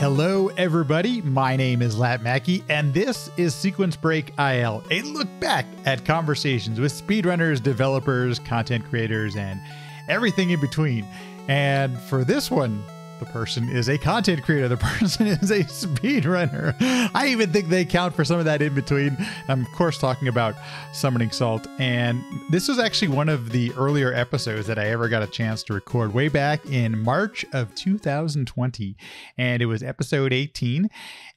Hello, everybody. My name is Lat Mackey, and this is Sequence Break IL, a look back at conversations with speedrunners, developers, content creators, and everything in between. And for this one, the person is a content creator. The person is a speedrunner. I even think they count for some of that in between. I'm, of course, talking about Summoningsalt. And this was actually one of the earlier episodes that I ever got a chance to record way back in March of 2020. And it was episode 18.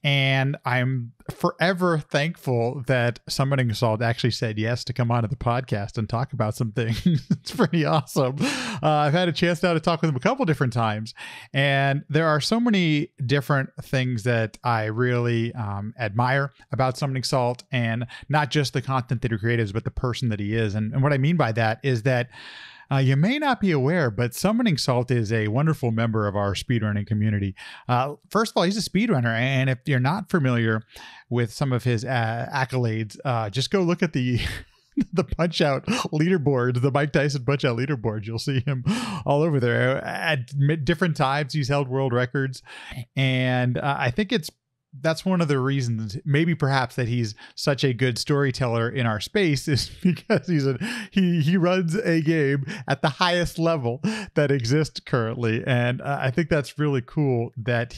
And I'm forever thankful that Summoningsalt actually said yes to come onto the podcast and talk about some things. It's pretty awesome. I've had a chance now to talk with him a couple different times. And there are so many different things that I really admire about Summoningsalt, and not just the content that he creates, but the person that he is. And what I mean by that is that you may not be aware, but Summoningsalt is a wonderful member of our speedrunning community. First of all, he's a speedrunner, and if you're not familiar with some of his accolades, just go look at the Punch-Out leaderboard, the Mike Tyson Punch-Out leaderboard. You'll see him all over there. At different times, he's held world records, and I think that's one of the reasons, maybe perhaps, that he's such a good storyteller in our space, is because he runs a game at the highest level that exists currently. And I think that's really cool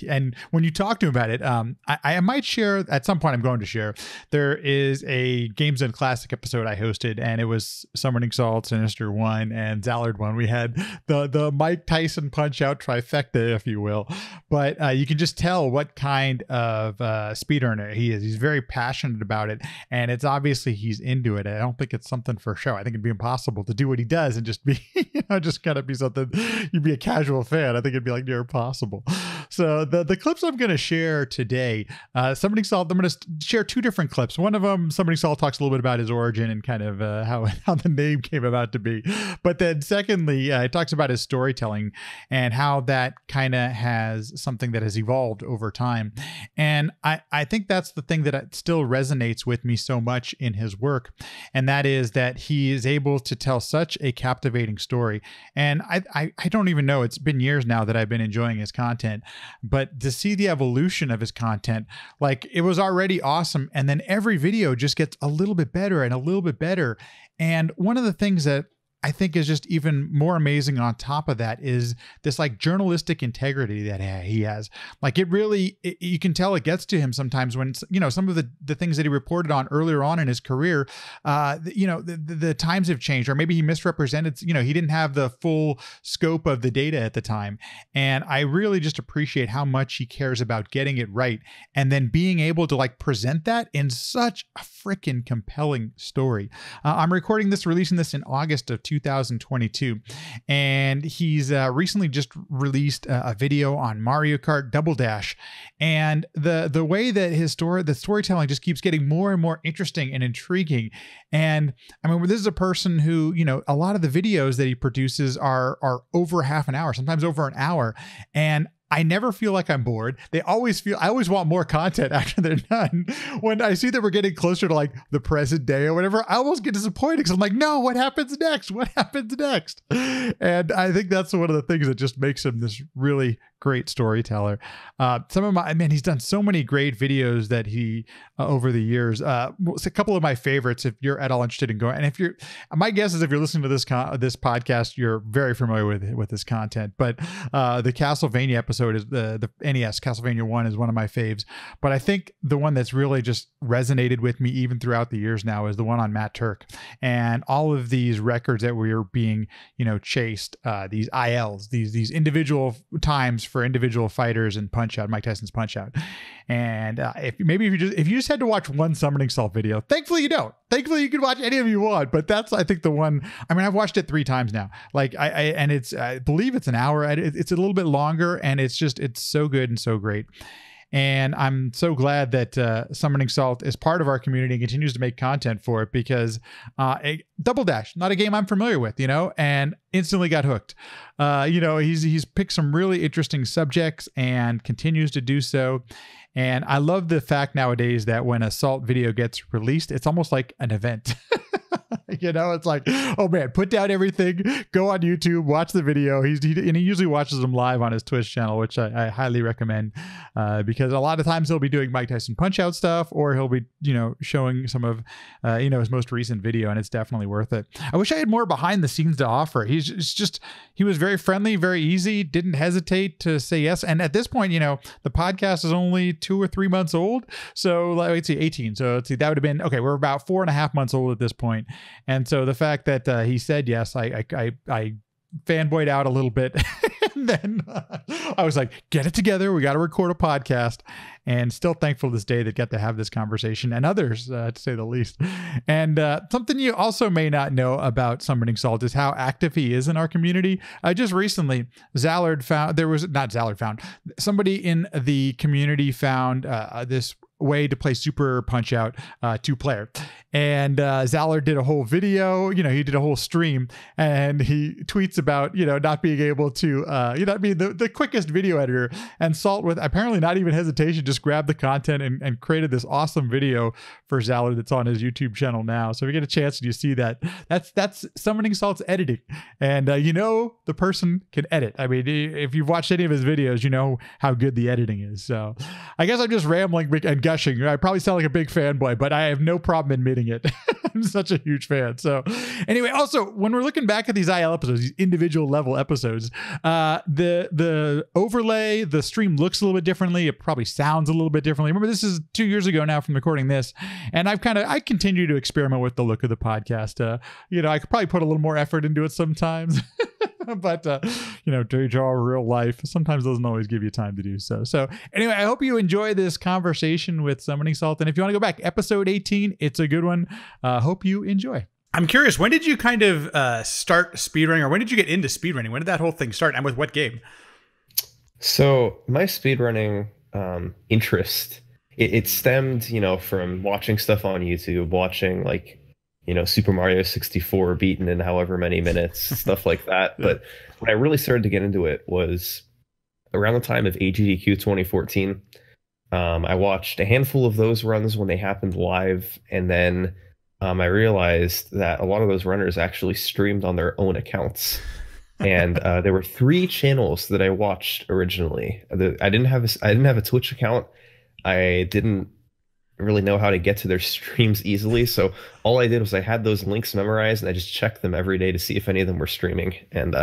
and when you talk to him about it, I might share at some point. I'm going to share, there is a Games and Classic episode I hosted, and it was Summoningsalt, Sinister 1, and Zallard 1. We had the Mike Tyson Punch-Out trifecta, if you will. But you can just tell what kind of speedrunner he is. He's very passionate about it, and it's obviously he's into it. I don't think it's something for show. I think it'd be impossible to do what he does and just be, just kind of be something you'd be a casual fan. I think it'd be like near impossible. So the clips I'm going to share today, Summoningsalt, I'm going to share two different clips. One of them, Summoningsalt talks a little bit about his origin and kind of how the name came about to be. But then secondly, it talks about his storytelling and how that kind of has something that has evolved over time. And I think that's the thing that still resonates with me so much in his work. And that is that he is able to tell such a captivating story. And I don't even know, it's been years now that I've been enjoying his content, but to see the evolution of his content, like, it was already awesome. And then every video just gets a little bit better and a little bit better. And one of the things that I think is just even more amazing on top of that is this like journalistic integrity that he has. Like, it really, you can tell it gets to him sometimes when, some of the things that he reported on earlier on in his career, the times have changed, or maybe he misrepresented, he didn't have the full scope of the data at the time. And I really just appreciate how much he cares about getting it right, and then being able to like present that in such a freaking compelling story. I'm releasing this in August of 2022, and he's recently just released a video on Mario Kart Double Dash, and the way that the storytelling just keeps getting more and more interesting and intriguing. And I mean, this is a person who, a lot of the videos that he produces are over half an hour, sometimes over an hour, and I never feel like I'm bored. I always want more content after they're done. When I see that we're getting closer to like the present day or whatever, I almost get disappointed because I'm like, no, what happens next? What happens next? And I think that's one of the things that just makes him this really great storyteller. He's done so many great videos that he, over the years, a couple of my favorites, if you're at all interested in going, and my guess is if you're listening to this podcast, you're very familiar with his content, but the Castlevania episode is the NES Castlevania 1 is one of my faves. But I think the one that's really just resonated with me even throughout the years now is the one on Matt Turk, and all of these records that we are being, chased, these ILs, these individual times for individual fighters and Punch-Out, Mike Tyson's Punch-Out. And if you just had to watch one Summoningsalt video, thankfully you don't. Thankfully you can watch any of you want, but that's, I think, the one. I mean, I've watched it 3 times now. Like I believe it's an hour. It's a little bit longer, and it's so good and so great. And I'm so glad that Summoningsalt is part of our community and continues to make content for it, because Double Dash, not a game I'm familiar with, and instantly got hooked. He's picked some really interesting subjects and continues to do so. And I love the fact nowadays that when a Salt video gets released, it's almost like an event. It's like, oh man, put down everything, go on YouTube, watch the video. He usually watches them live on his Twitch channel, which I highly recommend. because a lot of times he'll be doing Mike Tyson Punch-Out stuff, or he'll be, showing some of, his most recent video, and it's definitely worth it. I wish I had more behind the scenes to offer. He was very friendly, very easy, didn't hesitate to say yes. And at this point, the podcast is only 2 or 3 months old. So let's see, 18. So let's see, that would have been, okay, we're about 4.5 months old at this point. And so the fact that he said yes, I fanboyed out a little bit. And then I was like, get it together. We got to record a podcast. And still thankful to this day that got to have this conversation, and others, to say the least. And something you also may not know about Summoningsalt is how active he is in our community. Just recently, somebody in the community found this way to play Super Punch-Out 2-player. And Zallard did a whole video, he did a whole stream, and he tweets about, not being able to, not being the quickest video editor. And Salt, with apparently not even hesitation, just grabbed the content and created this awesome video for Zallard that's on his YouTube channel now. So if you get a chance and you see that, that's Summoningsalt's editing. And the person can edit. I mean, if you've watched any of his videos, you know how good the editing is. So I guess I'm just rambling and gushing. I probably sound like a big fanboy, but I have no problem admitting it. I'm such a huge fan. So anyway, also when we're looking back at these IL episodes, these individual level episodes, the overlay, the stream looks a little bit differently. It probably sounds a little bit differently. Remember, this is 2 years ago now from recording this, and I continue to experiment with the look of the podcast. I could probably put a little more effort into it sometimes. But day job, real life sometimes doesn't always give you time to do so. So anyway, I hope you enjoy this conversation with Summoningsalt. And if you want to go back, episode 18, it's a good one. Hope you enjoy. I'm curious, when did you kind of start speedrunning, or when did you get into speedrunning? When did that whole thing start, and with what game? So my speedrunning interest, it stemmed, from watching stuff on YouTube, watching Super Mario 64 beaten in however many minutes, stuff like that. Yeah. But when I really started to get into it was around the time of AGDQ 2014. I watched a handful of those runs when they happened live, and then I realized that a lot of those runners actually streamed on their own accounts. And there were 3 channels that I watched originally. I didn't have a Twitch account. I didn't really know how to get to their streams easily, so all I did was I had those links memorized, and I just checked them every day to see if any of them were streaming. And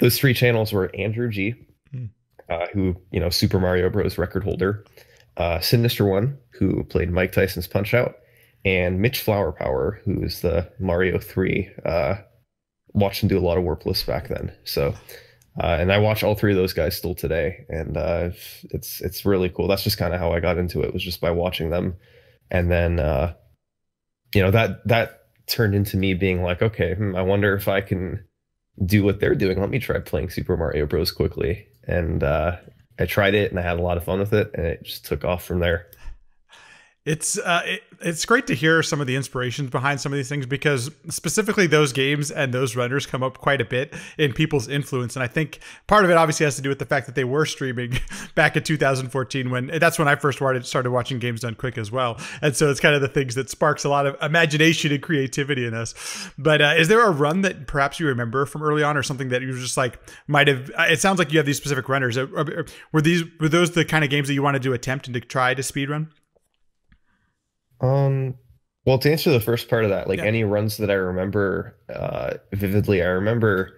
those 3 channels were Andrew G, who Super Mario Bros. Record holder, Sinister One, who played Mike Tyson's Punch-Out, and Mitch Flower Power, who is the Mario 3. Watched him do a lot of warpless back then. So and I watch all 3 of those guys still today, and it's really cool. That's just kind of how I got into it, was just by watching them. And then that turned into me being like, okay, I wonder if I can do what they're doing. Let me try playing Super Mario Bros. Quickly. And I tried it, and I had a lot of fun with it, and it just took off from there. It's great to hear some of the inspirations behind some of these things, because specifically those games and those runners come up quite a bit in people's influence. And I think part of it obviously has to do with the fact that they were streaming back in 2014, that's when I first started watching games done quick as well. And so it's kind of the things that sparks a lot of imagination and creativity in us. But is there a run that perhaps you remember from early on, or something that you were just like, it sounds like you have these specific runners. Were those the kind of games that you wanted to attempt and to try to speedrun? Well, to answer the first part of that, any runs that I remember vividly, I remember,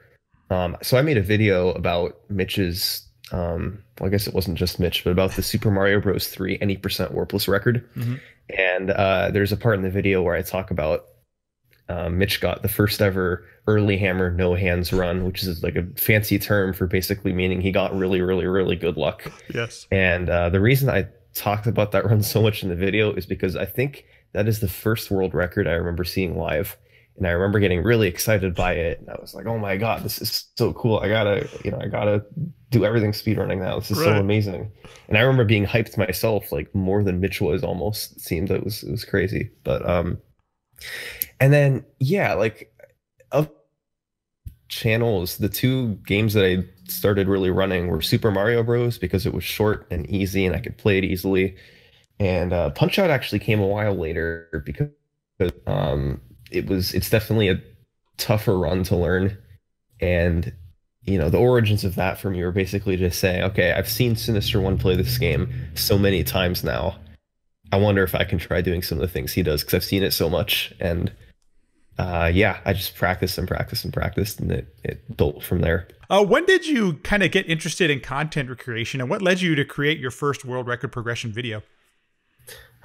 so I made a video about Mitch's, well, I guess it wasn't just Mitch, but about the Super Mario Bros. 3 any percent warpless record. Mm-hmm. And there's a part in the video where I talk about Mitch got the first ever early hammer no hands run, which is like a fancy term for basically meaning he got really, really, really good luck. Yes. And the reason I talked about that run so much in the video is because I think that is the first world record I remember seeing live, and I remember getting really excited by it, and I was like, oh my god, this is so cool. I gotta do everything speedrunning now. This is so amazing. And I remember being hyped myself, like more than Mitch was almost. It seemed that it was crazy. But and then of channels, the 2 games that I started really running were Super Mario Bros. Because it was short and easy and I could play it easily, and Punch-Out actually came a while later because it's definitely a tougher run to learn, and the origins of that for me were basically just saying, okay, I've seen Sinister One play this game so many times now. I wonder if I can try doing some of the things he does because I've seen it so much. And yeah, I just practiced and practiced and practiced, and it built from there. When did you kind of get interested in content creation, and what led you to create your first world record progression video?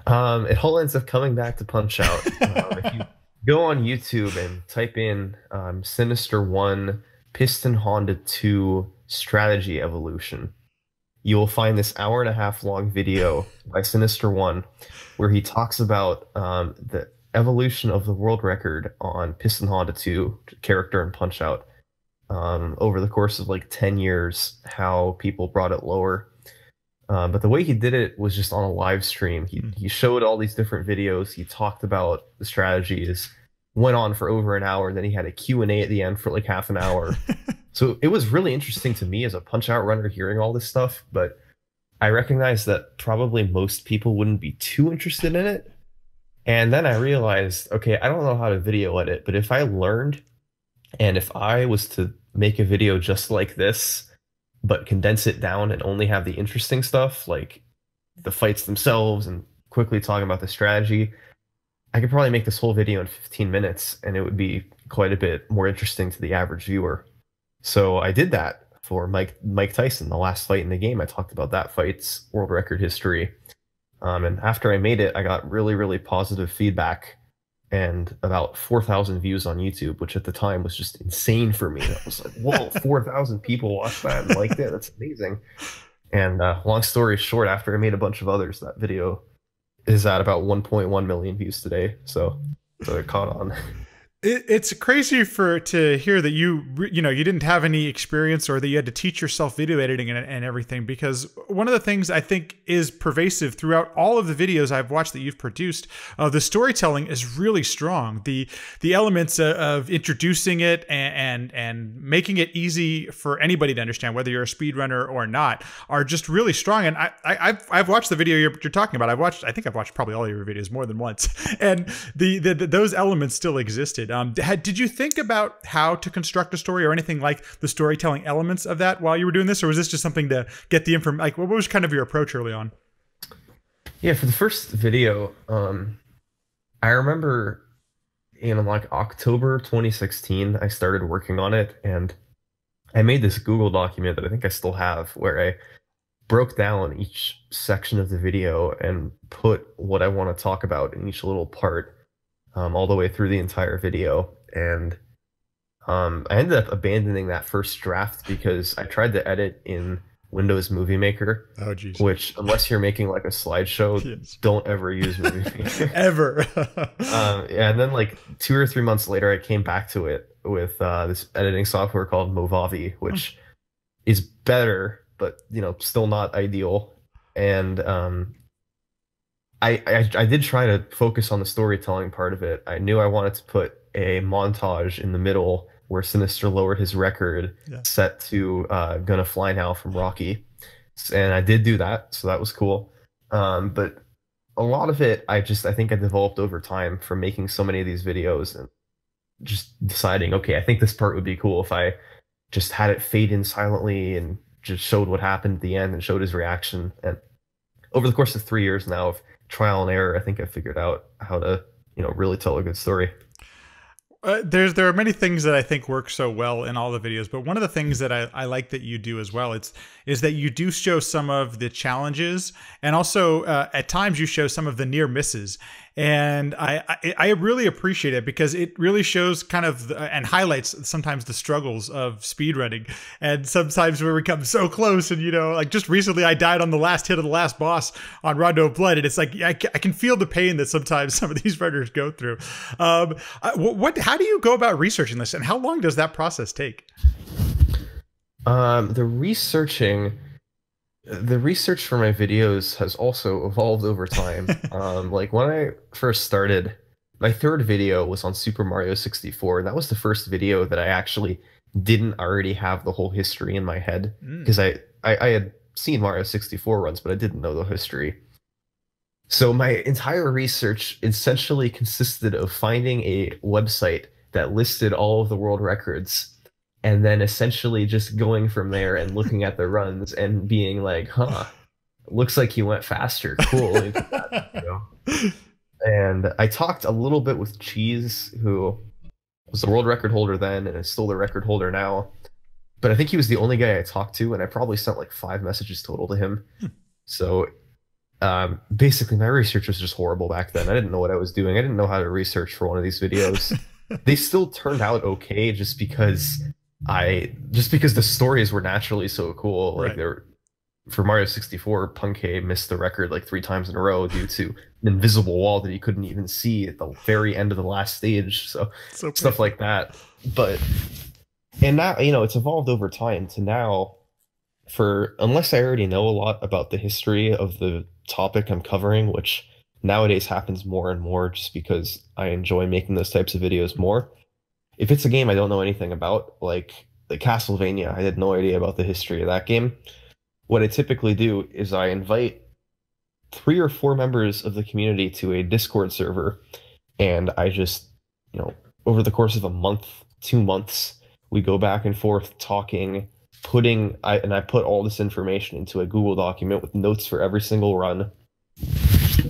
It all ends up coming back to Punch Out. If you go on YouTube and type in Sinister One Piston Honda 2 Strategy Evolution, you will find this hour-and-a-half long video by Sinister One where he talks about the evolution of the world record on Piston Honda 2 character and Punch Out over the course of like 10 years, how people brought it lower. But the way he did it was just on a live stream. He showed all these different videos. He talked about the strategies, went on for over an hour, and then he had a Q&A at the end for like half an hour. So it was really interesting to me as a Punch-Out runner hearing all this stuff, but I recognized that probably most people wouldn't be too interested in it. And then I realized, okay, I don't know how to video edit, but if I learned and if I was to make a video just like this, but condense it down and only have the interesting stuff, like the fights themselves and quickly talking about the strategy, I could probably make this whole video in 15 minutes and it would be quite a bit more interesting to the average viewer. So I did that for Mike Tyson, the last fight in the game. I talked about that fight's world record history. And after I made it, I got really, really positive feedback and about 4,000 views on YouTube, which at the time was just insane for me. I was like, whoa, 4,000 people watched that and liked it. That's amazing. And long story short, after I made a bunch of others, that video is at about 1.1 million views today. So it caught on. It's crazy to hear that you didn't have any experience or that you had to teach yourself video editing and everything, because one of the things I think is pervasive throughout all of the videos I've watched that you've produced, the storytelling is really strong. The elements of introducing it and making it easy for anybody to understand, whether you're a speedrunner or not, are just really strong. And I've watched the video you're talking about. I think I've watched probably all of your videos more than once, and those elements still existed. Did you think about how to construct a story or anything like the storytelling elements of that while you were doing this, or was this just something to get the information? Like, what was kind of your approach early on? Yeah, for the first video, I remember in like October 2016, I started working on it, and I made this Google document that I think I still have, where I broke down each section of the video and put what I want to talk about in each little part. All the way through the entire video. And I ended up abandoning that first draft because I tried to edit in Windows Movie Maker. Oh, geez. Which, unless you're making like a slideshow, yes, don't ever use Movie Maker. Ever. Yeah, and then like 2 or 3 months later, I came back to it with this editing software called Movavi, which is better, but still not ideal. And I did try to focus on the storytelling part of it. I knew I wanted to put a montage in the middle where Sinister lowered his record, set to Gonna Fly Now from Rocky. And I did do that, so that was cool. But a lot of it, I think I developed over time from making so many of these videos and just deciding, okay, I think this part would be cool if I just had it fade in silently and just showed what happened at the end and showed his reaction. And over the course of 3 years now of trial and error, I think I figured out how to, really tell a good story. There are many things that I think work so well in all the videos, but one of the things that I like that you do as well is that you do show some of the challenges, and also at times you show some of the near misses. And I really appreciate it because it really shows kind of and highlights sometimes the struggles of speedrunning, and sometimes where we come so close. And like just recently, I died on the last hit of the last boss on Rondo of Blood, and it's like I can feel the pain that sometimes some of these runners go through. How do you go about researching this, and how long does that process take? The research for my videos has also evolved over time. Like when I first started, my third video was on Super Mario 64, and that was the first video that I actually didn't already have the whole history in my head, because I had seen Mario 64 runs, but I didn't know the history. So my entire research essentially consisted of finding a website that listed all of the world records and then essentially just going from there and looking at the runs and being like, huh, looks like he went faster. Cool. Look at that, you know? And I talked a little bit with Cheese, who was the world record holder then and is still the record holder now. But I think he was the only guy I talked to, and I probably sent like 5 messages total to him. So basically, my research was just horrible back then. I didn't know what I was doing. I didn't know how to research for one of these videos. They still turned out okay, just because the stories were naturally so cool. Like they're for Mario 64, Punkei missed the record like 3 times in a row due to an invisible wall that he couldn't even see at the very end of the last stage. So stuff like that. And now, you know, it's evolved over time to now, unless I already know a lot about the history of the topic I'm covering, which nowadays happens more and more just because I enjoy making those types of videos more. If it's a game I don't know anything about, like the Castlevania, I had no idea about the history of that game. What I typically do is I invite 3 or 4 members of the community to a Discord server, and I just, you know, over the course of a month, 2 months, we go back and forth talking, I put all this information into a Google document with notes for every single run.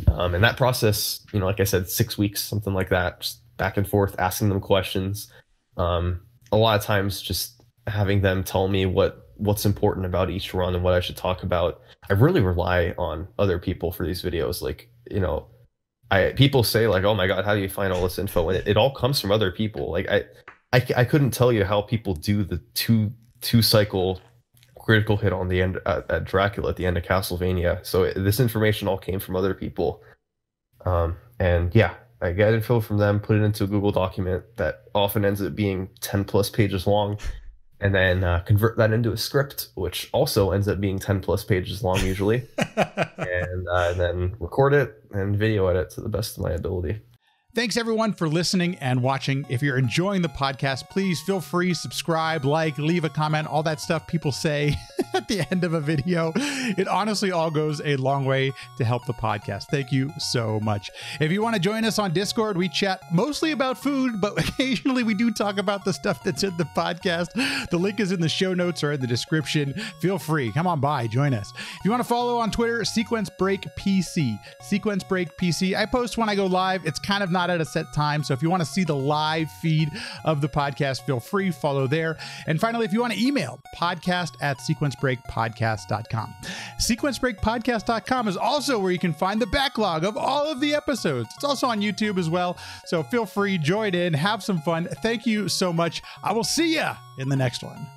And that process, you know, like I said, 6 weeks, something like that, just back and forth, asking them questions. A lot of times just having them tell me what's important about each run and what I should talk about. I really rely on other people for these videos. Like, you know, people say like, oh my God, how do you find all this info? And it all comes from other people. Like I couldn't tell you how people do the two cycle critical hit on the end at Dracula at the end of Castlevania. So this information all came from other people. And yeah, I get info from them, put it into a Google document that often ends up being 10+ pages long, and then convert that into a script, which also ends up being 10+ pages long usually, and then record it and video edit to the best of my ability. Thanks everyone for listening and watching. If you're enjoying the podcast, please feel free, subscribe, like, leave a comment, all that stuff people say at the end of a video. It honestly all goes a long way to help the podcast. Thank you so much. If you want to join us on Discord, we chat mostly about food, but occasionally we do talk about the stuff that's in the podcast. The link is in the show notes or in the description. Feel free. Come on by. Join us. If you want to follow on Twitter, Sequence Break PC. Sequence Break PC. I post when I go live. It's kind of not at a set time, so if you want to see the live feed of the podcast, feel free, follow there. And finally, if you want to email, podcast@sequencebreakpodcast.com. Sequencebreakpodcast.com is also where you can find the backlog of all of the episodes. It's also on YouTube as well, so feel free, join in, have some fun. Thank you so much. I will see ya in the next one.